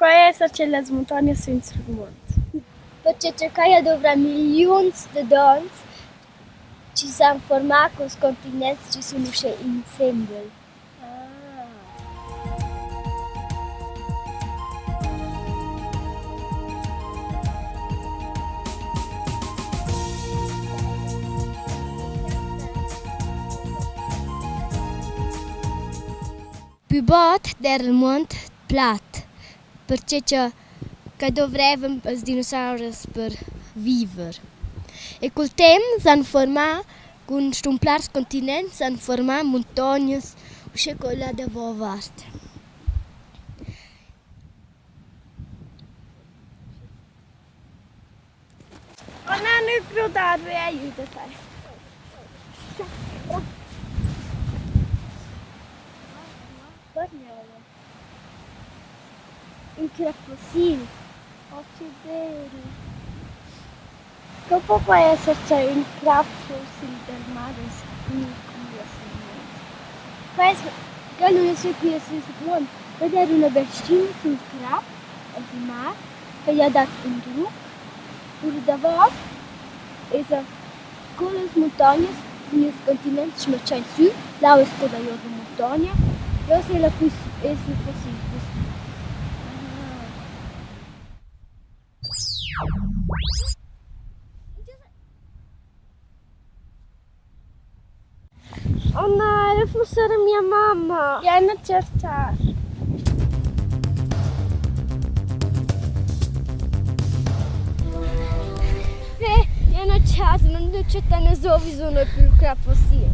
Quais são aquelas montanhas sem mundo? Perché cercare dovrà milioni di donne ci sanno formare con i continenti ci sono insieme. Più bot del mondo plat, perché che dovrebbero i dinosauri per vivere. E col tempo si hanno formato, con stomplars continenti, si hanno formato montagne, uscì quella da Bovart. Non hanno più dato aiuto, sai. Un crepuscino. Oh, che bello! Dopo può esserci un crab fossile del mare qui Questo che non è qui sul mondo. Vedere una bestia sul crab di mare che gli ha dato un trucco. Por davanti e con le montagne nos continentes marcham sul, lá é toda a outra montanha. Eu sei lá que é possível. Oh no, era fosse a minha mamma. E aí não cercar. É na casa, não c'è tanto sovviso più crab fossile.